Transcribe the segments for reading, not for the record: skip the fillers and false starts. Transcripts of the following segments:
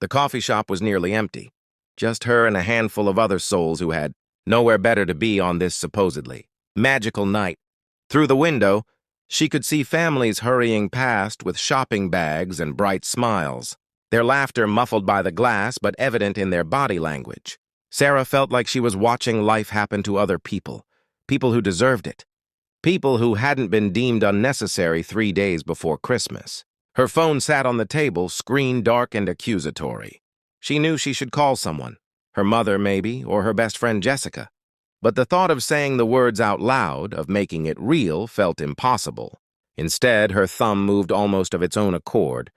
The coffee shop was nearly empty. Just her and a handful of other souls who had nowhere better to be on this supposedly magical night. Through the window, she could see families hurrying past with shopping bags and bright smiles, their laughter muffled by the glass but evident in their body language. Sarah felt like she was watching life happen to other people, people who deserved it, people who hadn't been deemed unnecessary 3 days before Christmas. Her phone sat on the table, screen dark and accusatory. She knew she should call someone, her mother maybe, or her best friend Jessica. But the thought of saying the words out loud, of making it real, felt impossible. Instead, her thumb moved almost of its own accord,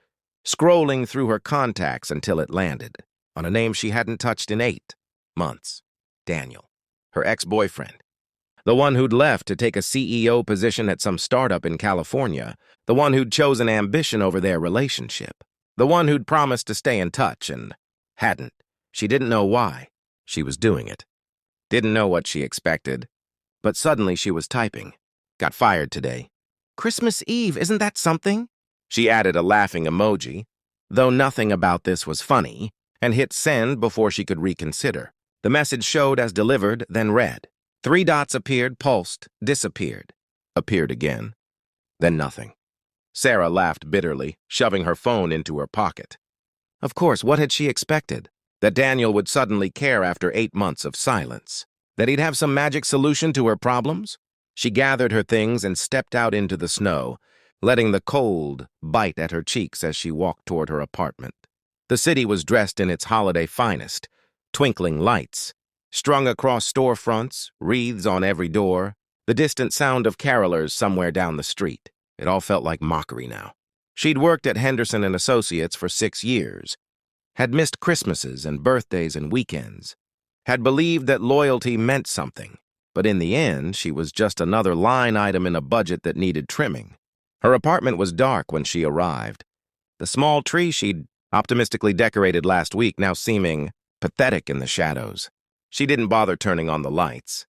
scrolling through her contacts until it landed on a name she hadn't touched in 8 months. Daniel, her ex-boyfriend. The one who'd left to take a CEO position at some startup in California. The one who'd chosen ambition over their relationship. The one who'd promised to stay in touch and hadn't. She didn't know why. She was doing it. Didn't know what she expected. But suddenly she was typing. Got fired today. Christmas Eve, isn't that something? She added a laughing emoji, though nothing about this was funny, and hit send before she could reconsider. The message showed as delivered, then read. 3 dots appeared, pulsed, disappeared. Appeared again. Then nothing. Sarah laughed bitterly, shoving her phone into her pocket. Of course, what had she expected? That Daniel would suddenly care after 8 months of silence? That he'd have some magic solution to her problems? She gathered her things and stepped out into the snow, letting the cold bite at her cheeks as she walked toward her apartment. The city was dressed in its holiday finest, twinkling lights, strung across storefronts, wreaths on every door, the distant sound of carolers somewhere down the street. It all felt like mockery now. She'd worked at Henderson & Associates for 6 years, had missed Christmases and birthdays and weekends, had believed that loyalty meant something, but in the end, she was just another line item in a budget that needed trimming. Her apartment was dark when she arrived, the small tree she'd optimistically decorated last week now seeming pathetic in the shadows. She didn't bother turning on the lights,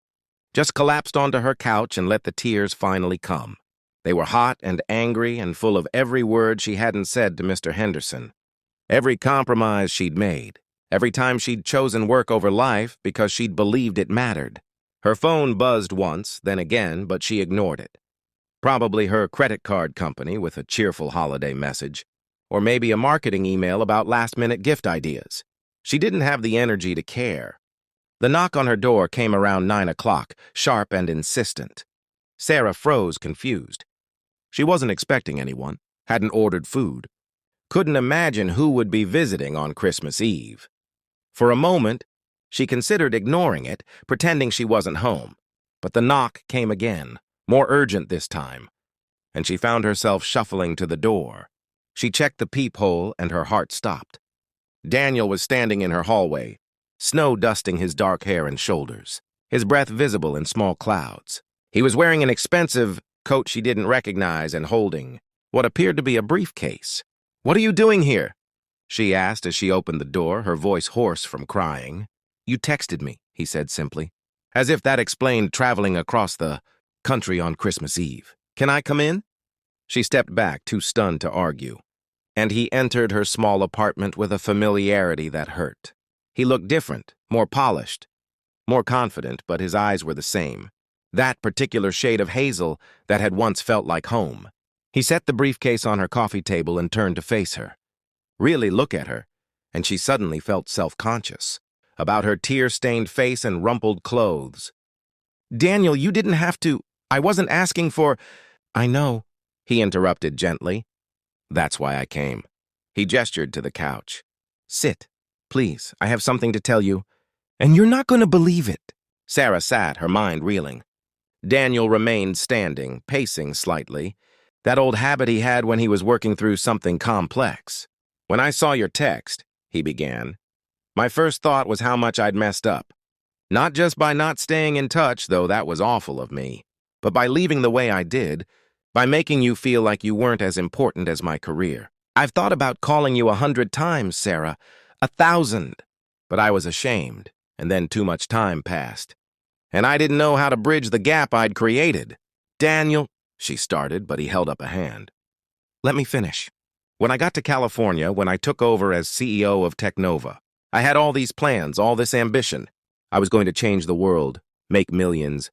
just collapsed onto her couch and let the tears finally come. They were hot and angry and full of every word she hadn't said to Mr. Henderson, every compromise she'd made, every time she'd chosen work over life because she'd believed it mattered. Her phone buzzed once, then again, but she ignored it. Probably her credit card company with a cheerful holiday message, or maybe a marketing email about last-minute gift ideas. She didn't have the energy to care. The knock on her door came around 9 o'clock, sharp and insistent. Sarah froze, confused. She wasn't expecting anyone, hadn't ordered food, couldn't imagine who would be visiting on Christmas Eve. For a moment, she considered ignoring it, pretending she wasn't home. But the knock came again, more urgent this time, and she found herself shuffling to the door. She checked the peephole and her heart stopped. Daniel was standing in her hallway, snow dusting his dark hair and shoulders, his breath visible in small clouds. He was wearing an expensive coat she didn't recognize and holding what appeared to be a briefcase. "What are you doing here?" she asked as she opened the door, her voice hoarse from crying. "You texted me," he said simply, as if that explained traveling across the country on Christmas Eve. "Can I come in?" She stepped back, too stunned to argue, and he entered her small apartment with a familiarity that hurt. He looked different, more polished, more confident, but his eyes were the same. That particular shade of hazel that had once felt like home. He set the briefcase on her coffee table and turned to face her. Really look at her, and she suddenly felt self-conscious about her tear-stained face and rumpled clothes. "Daniel, you didn't have to. I wasn't asking for—" "I know," he interrupted gently. "That's why I came." He gestured to the couch. "Sit, please. I have something to tell you. And you're not going to believe it." Sarah sat, her mind reeling. Daniel remained standing, pacing slightly, that old habit he had when he was working through something complex. "When I saw your text," he began, "my first thought was how much I'd messed up. Not just by not staying in touch, though that was awful of me, but by leaving the way I did, by making you feel like you weren't as important as my career. I've thought about calling you 100 times, Sarah, 1,000, but I was ashamed, and then too much time passed. And I didn't know how to bridge the gap I'd created. Daniel," she started, but he held up a hand. "Let me finish. When I got to California, when I took over as CEO of Technova, I had all these plans, all this ambition. I was going to change the world, make millions,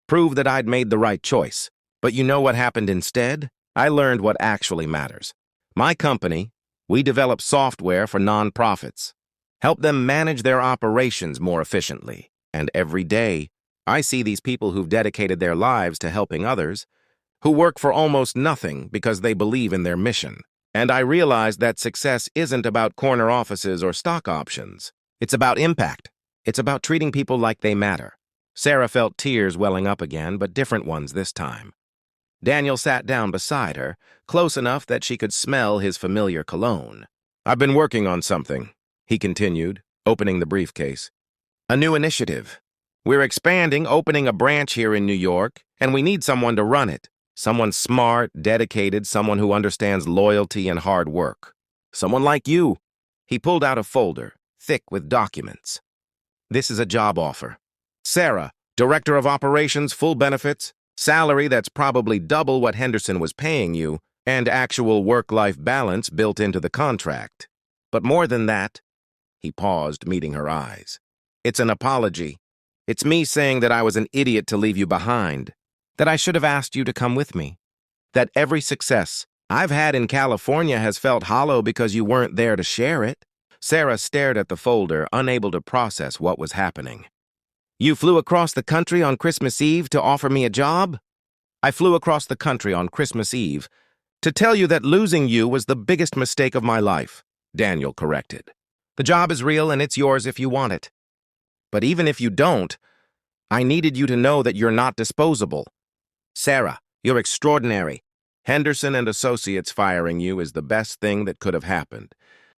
prove that I'd made the right choice. But you know what happened instead? I learned what actually matters. My company, we develop software for nonprofits, help them manage their operations more efficiently. And every day, I see these people who've dedicated their lives to helping others, who work for almost nothing because they believe in their mission. And I realized that success isn't about corner offices or stock options. It's about impact. It's about treating people like they matter. Sarah felt tears welling up again, but different ones this time. Daniel sat down beside her, close enough that she could smell his familiar cologne. "I've been working on something," he continued, opening the briefcase. "A new initiative. We're expanding, opening a branch here in New York, and we need someone to run it. Someone smart, dedicated, someone who understands loyalty and hard work. Someone like you." He pulled out a folder, thick with documents. "This is a job offer. Sarah, Director of Operations, full benefits, salary that's probably double what Henderson was paying you, and actual work-life balance built into the contract. But more than that," he paused, meeting her eyes, "it's an apology. It's me saying that I was an idiot to leave you behind, that I should have asked you to come with me, that every success I've had in California has felt hollow because you weren't there to share it." Sarah stared at the folder, unable to process what was happening. "You flew across the country on Christmas Eve to offer me a job?" "I flew across the country on Christmas Eve to tell you that losing you was the biggest mistake of my life," Daniel corrected. "The job is real and it's yours if you want it. But even if you don't, I needed you to know that you're not disposable. Sarah, you're extraordinary. Henderson and Associates firing you is the best thing that could have happened,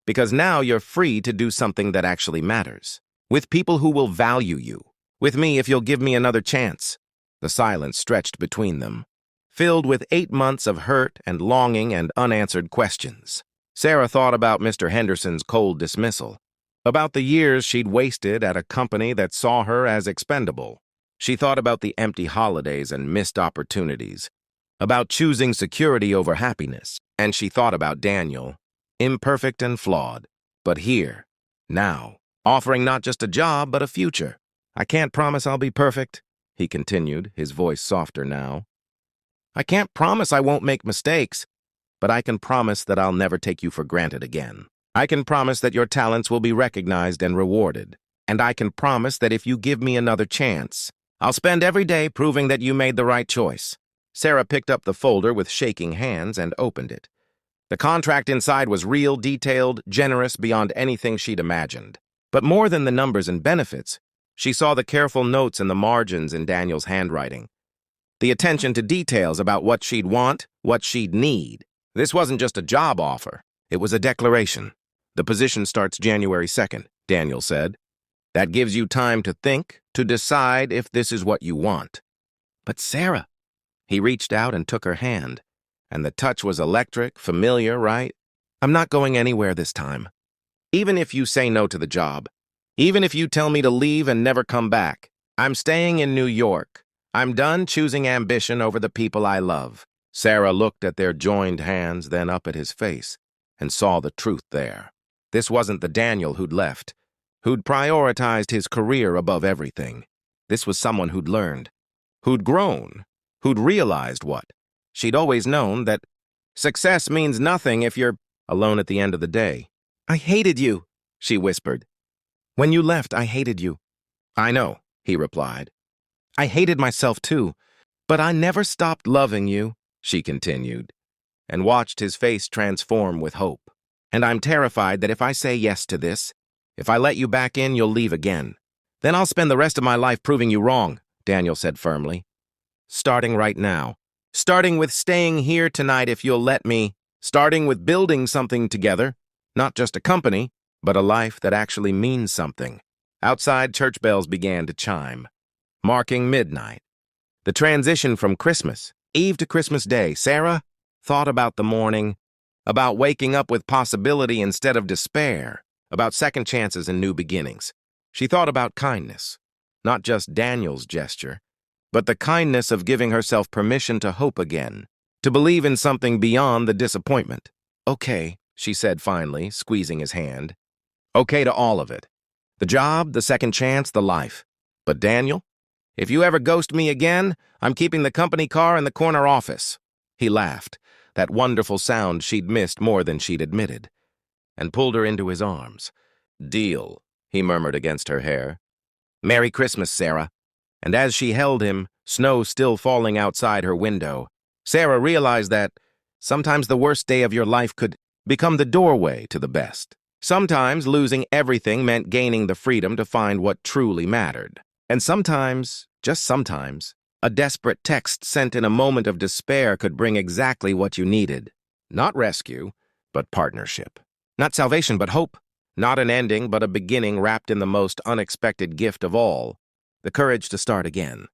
because now you're free to do something that actually matters, with people who will value you, with me if you'll give me another chance." The silence stretched between them, filled with 8 months of hurt and longing and unanswered questions. Sarah thought about Mr. Henderson's cold dismissal, about the years she'd wasted at a company that saw her as expendable. She thought about the empty holidays and missed opportunities, about choosing security over happiness, and she thought about Daniel, imperfect and flawed, but here, now, offering not just a job, but a future. "I can't promise I'll be perfect," he continued, his voice softer now. "I can't promise I won't make mistakes, but I can promise that I'll never take you for granted again. I can promise that your talents will be recognized and rewarded. And I can promise that if you give me another chance, I'll spend every day proving that you made the right choice." Sarah picked up the folder with shaking hands and opened it. The contract inside was real, detailed, generous beyond anything she'd imagined. But more than the numbers and benefits, she saw the careful notes and the margins in Daniel's handwriting, the attention to details about what she'd want, what she'd need. This wasn't just a job offer. It was a declaration. "The position starts January 2nd, Daniel said. "That gives you time to think, to decide if this is what you want." "But Sarah," he reached out and took her hand, and the touch was electric, familiar, right? "I'm not going anywhere this time. Even if you say no to the job, even if you tell me to leave and never come back, I'm staying in New York. I'm done choosing ambition over the people I love." Sarah looked at their joined hands, then up at his face, and saw the truth there. This wasn't the Daniel who'd left, who'd prioritized his career above everything. This was someone who'd learned, who'd grown, who'd realized what she'd always known, that success means nothing if you're alone at the end of the day. "I hated you," she whispered. "When you left, I hated you." "I know," he replied. "I hated myself too, but I never stopped loving you," she continued, and watched his face transform with hope. "And I'm terrified that if I say yes to this, if I let you back in, you'll leave again. Then I'll spend the rest of my life proving you wrong," Daniel said firmly. "Starting right now. Starting with staying here tonight if you'll let me. Starting with building something together. Not just a company, but a life that actually means something." Outside, church bells began to chime, marking midnight. The transition from Christmas Eve to Christmas Day. Sarah thought about the morning, about waking up with possibility instead of despair, about second chances and new beginnings. She thought about kindness, not just Daniel's gesture, but the kindness of giving herself permission to hope again, to believe in something beyond the disappointment. Okay, she said finally, squeezing his hand. Okay to all of it. The job, the second chance, the life. But Daniel, if you ever ghost me again, I'm keeping the company car in the corner office. He laughed, that wonderful sound she'd missed more than she'd admitted, and pulled her into his arms. Deal, he murmured against her hair. Merry Christmas, Sarah. And as she held him, snow still falling outside her window, Sarah realized that sometimes the worst day of your life could become the doorway to the best. Sometimes losing everything meant gaining the freedom to find what truly mattered. And sometimes, just sometimes, a desperate text sent in a moment of despair could bring exactly what you needed. Not rescue, but partnership. Not salvation, but hope. Not an ending, but a beginning wrapped in the most unexpected gift of all, the courage to start again.